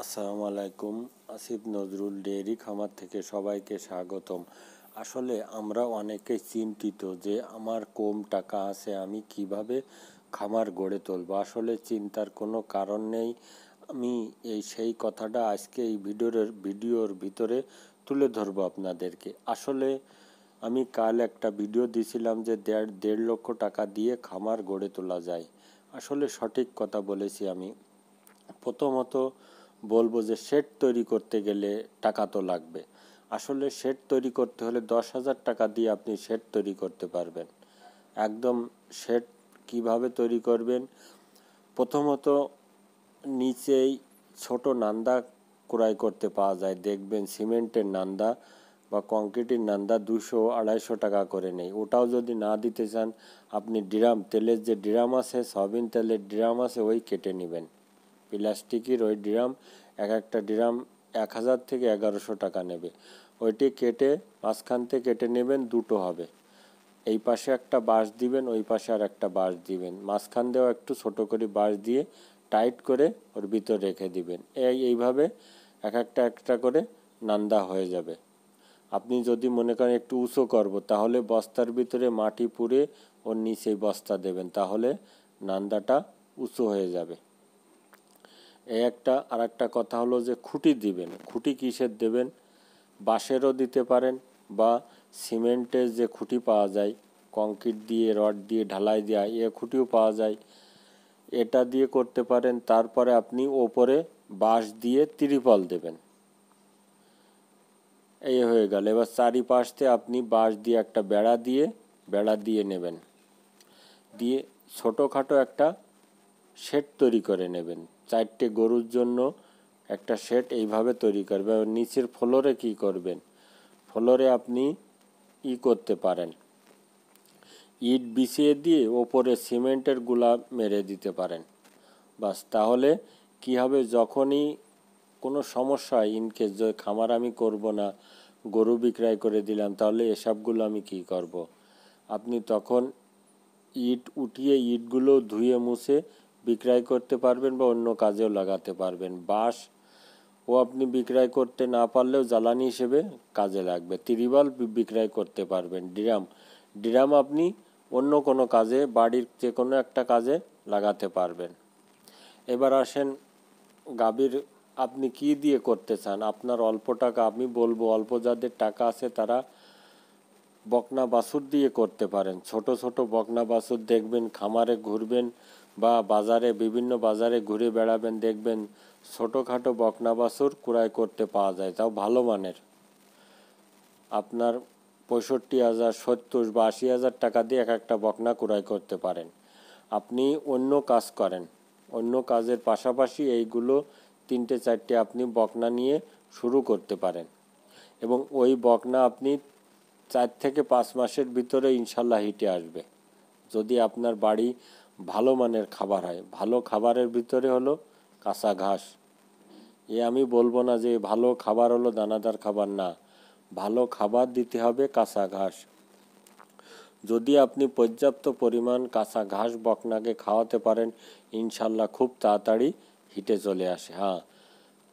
আসসালামু আলাইকুম। আসিফ নজরুল ডেইরি খামার থেকে সবাইকে স্বাগতম। আসলে আমরা অনেকেই চিন্তিত যে আমার কম টাকা আছে, আমি কিভাবে খামার গড়ে তুলব। আসলে চিন্তার কোনো কারণ নেই। আমি সেই কথাটা আজকে এই ভিডিওর ভিতরে তুলে ধরবো আপনাদেরকে। আসলে আমি কাল একটা ভিডিও দিয়েছিলাম যে দেড় লক্ষ টাকা দিয়ে খামার গড়ে তোলা যায়। আসলে সঠিক কথা বলেছি আমি। প্রথমত বলবো যে শেড তৈরি করতে গেলে টাকা তো লাগবে। আসলে শেড তৈরি করতে হলে 10,000 টাকা দিয়ে আপনি শেড তৈরি করতে পারবেন। একদম শেড কিভাবে তৈরি করবেন? প্রথমত নিচেই ছোট নান্দা ক্রয় করতে পাওয়া যায়, দেখবেন সিমেন্টের নান্দা বা কংক্রিটের নান্দা 200-250 টাকা করে নেই। ওটাও যদি না দিতে চান, আপনি ড্রাম, তেলের যে ড্রাম আছে, সয়াবিন তেলের ড্রাম আছে, ওই কেটে নেবেন। প্লাস্টিকের ওই ড্রাম, একটা ড্রাম 1,000 থেকে 1100 টাকা নেবে। ওইটি কেটে মাঝখান থেকে কেটে নেবেন, দুটো হবে। এই পাশে একটা বাঁশ দিবেন, ওই পাশে আর একটা বাঁশ দিবেন, মাঝখান দিয়েও একটু ছোট করে বাঁশ দিয়ে টাইট করে ওর ভিতর রেখে দিবেন। এইভাবে একটা করে নান্দা হয়ে যাবে। আপনি যদি মনে করেন একটু উঁচু করব, তাহলে বস্তার ভিতরে মাটি পুড়ে ওর নিচেই বস্তা দেবেন, তাহলে নান্দাটা উঁচু হয়ে যাবে। আর একটা কথা হলো যে খুঁটি দিবেন। খুঁটি কিসের দেবেন? বাঁশেরও দিতে পারেন, বা সিমেন্টের যে খুঁটি পাওয়া যায়, কংক্রিট দিয়ে রড দিয়ে ঢালাই দেওয়া, খুঁটিও পাওয়া যায়, এটা দিয়ে করতে পারেন। তারপরে আপনি ওপরে বাঁশ দিয়ে ত্রিপল দেবেন। এই হয়ে গেল। এবার চারিপাশে আপনি বাঁশ দিয়ে একটা বেড়া দিয়ে নেবেন, দিয়ে ছোটোখাটো একটা শেড তৈরি করে নেবেন। 4টে গরুর জন্য একটা শেড এইভাবে তৈরি করবে। নিচের ফ্লোরে কি করবেন? ফ্লোরে আপনি করতে পারেন, ইট বিছিয়ে দিয়ে ওপরে সিমেন্টের গুলা মেরে দিতে পারেন। বাস, তাহলে কি হবে, যখনই কোনো সমস্যা হয়, ইনকেস যে খামার আমি করব না, গরু বিক্রয় করে দিলাম, তাহলে এসবগুলো আমি কি করব? আপনি তখন ইট উঠিয়ে ইটগুলো ধুয়ে মুছে বিক্রয় করতে পারবেন, বা অন্য কাজেও লাগাতে পারবেন। বাঁশ আপনি বিক্রয় করতে না পারলেও জ্বালানি হিসেবে কাজে লাগবে। ত্রিপল বিক্রয় করতে পারবেন। ড্রাম আপনি অন্য কোনো কাজে, বাড়ির যে কোনো একটা কাজে লাগাতে পারবেন। এবার আসেন গাভীর আপনি কি দিয়ে করতে চান। আপনার অল্প টাকা, আমি বলবো অল্প যাদের টাকা আছে তারা বকনা বাছুর দিয়ে করতে পারেন। ছোট ছোট বকনা বাছুর দেখবেন, খামারে ঘুরবেন বা বিভিন্ন বাজারে ঘুরে বেড়াবেন, দেখবেন ছোটোখাটো বকনা বাছুর ক্রয় করতে পাওয়া যায়, তাও ভালো মানের। আপনার 65,000, 70 বা 80,000 টাকা দিয়ে একটা বকনা ক্রয় করতে পারেন। আপনি অন্য কাজ করেন, অন্য কাজের পাশাপাশি এইগুলো 3-4টে আপনি বকনা নিয়ে শুরু করতে পারেন, এবং ওই বকনা আপনি 4 থেকে 5 মাসের ভিতরে ইনশাল্লাহ হিটে আসবে, যদি আপনার বাড়ি ভালো মানের খাবার হয়। ভালো খাবারের ভিতরে হলো কাঁচা ঘাস। আমি বলবো না যে ভালো খাবার হলো দানাদার খাবার, না, ভালো খাবার দিতে হবে কাঁচা ঘাস। যদি আপনি পর্যাপ্ত পরিমাণ কাঁচা ঘাস বকনাকে খাওয়াতে পারেন, ইনশাল্লাহ খুব তাড়াতাড়ি হিটে চলে আসে। হ্যাঁ,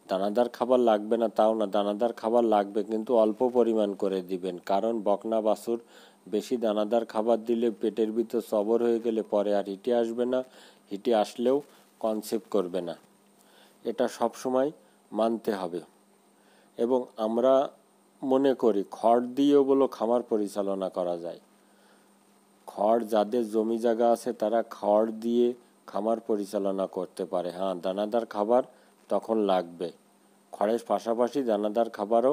দানাদার খাবার লাগবে না তাও না, দানাদার খাবার লাগবে, কিন্তু অল্প পরিমাণ করে দিবেন। কারণ বকনা বাছুর বেশি দানাদার খাবার দিলে পেটের ভিতর সবর হয়ে গেলে পরে আর হিটে আসবে না, হিটে আসলেও কনসেপ্ট করবে না। এটা সব সময় মানতে হবে। এবং আমরা মনে করি খড় দিয়েও বলো খামার পরিচালনা করা যায়। খড়, যাদের জমি জায়গা আছে তারা খড় দিয়ে খামার পরিচালনা করতে পারে। হ্যাঁ, দানাদার খাবার তখন লাগবে, খড়ের পাশাপাশি দানাদার খাবারও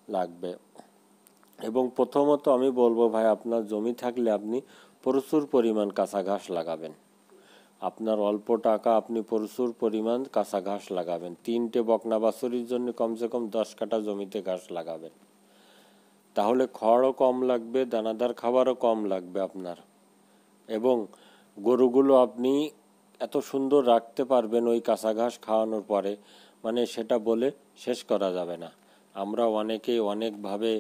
লাগবে। এবং প্রথমত আমি বলবো ভাই, আপনার জমি থাকলে আপনি প্রচুর পরিমাণ কাঁচা ঘাস লাগাবেন। আপনার অল্প টাকা, আপনি প্রচুর পরিমাণ কাঁচা ঘাস লাগাবেন। 3টে বকনা বাছুরির জন্য কমসে কম 10 কাঠা জমিতে ঘাস লাগাবেন, তাহলে খড়ও কম লাগবে, দানাদার খাবারও কম লাগবে আপনার। এবং গরুগুলো আপনি এত সুন্দর রাখতে পারবেন ওই কাঁচা ঘাস খাওয়ানোর পরে, মানে সেটা বলে শেষ করা যাবে না। আমরা অনেকেই অনেকভাবে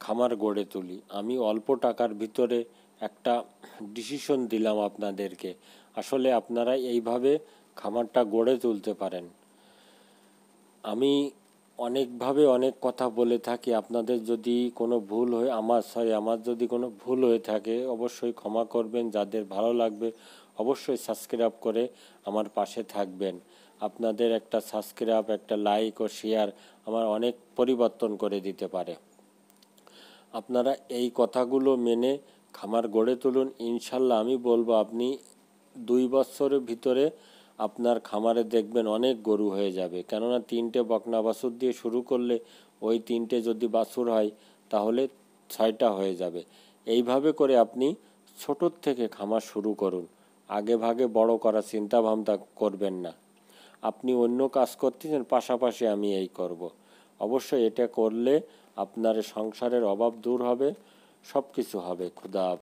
খামার গড়ে তুলি। আমি অল্প টাকার ভিতরে একটা ডিসিশন দিলাম আপনাদেরকে। আসলে আপনারা এইভাবে খামারটা গড়ে তুলতে পারেন। আমি অনেকভাবে অনেক কথা বলে থাকি, আপনাদের যদি কোনো ভুল হয়ে আমার যদি কোনো ভুল হয়ে থাকে অবশ্যই ক্ষমা করবেন। যাদের ভালো লাগবে অবশ্যই সাবস্ক্রাইব করে আমার পাশে থাকবেন। আপনাদের একটা সাবস্ক্রাইব, একটা লাইক ও শেয়ার আমার অনেক পরিবর্তন করে দিতে পারে। আপনারা এই কথাগুলো মেনে খামার গড়ে তুলুন, ইনশাল্লাহ আমি বলবো আপনি 2 বছরের ভিতরে আপনার খামারে দেখবেন অনেক গরু হয়ে যাবে। কেননা 3টে বকনা বাছুর দিয়ে শুরু করলে ওই 3টে যদি বাছুর হয় তাহলে 6টা হয়ে যাবে। এইভাবে করে আপনি ছোটোর থেকে খামার শুরু করুন, আগে ভাগে বড় করার চিন্তা ভাবনা করবেন না। আপনি অন্য কাজ করতেছেন, পাশাপাশি আমি এই করব। অবশ্যই এটা করলে আপনার সংসারের অভাব দূর হবে, সব কিছু হবে। খুদা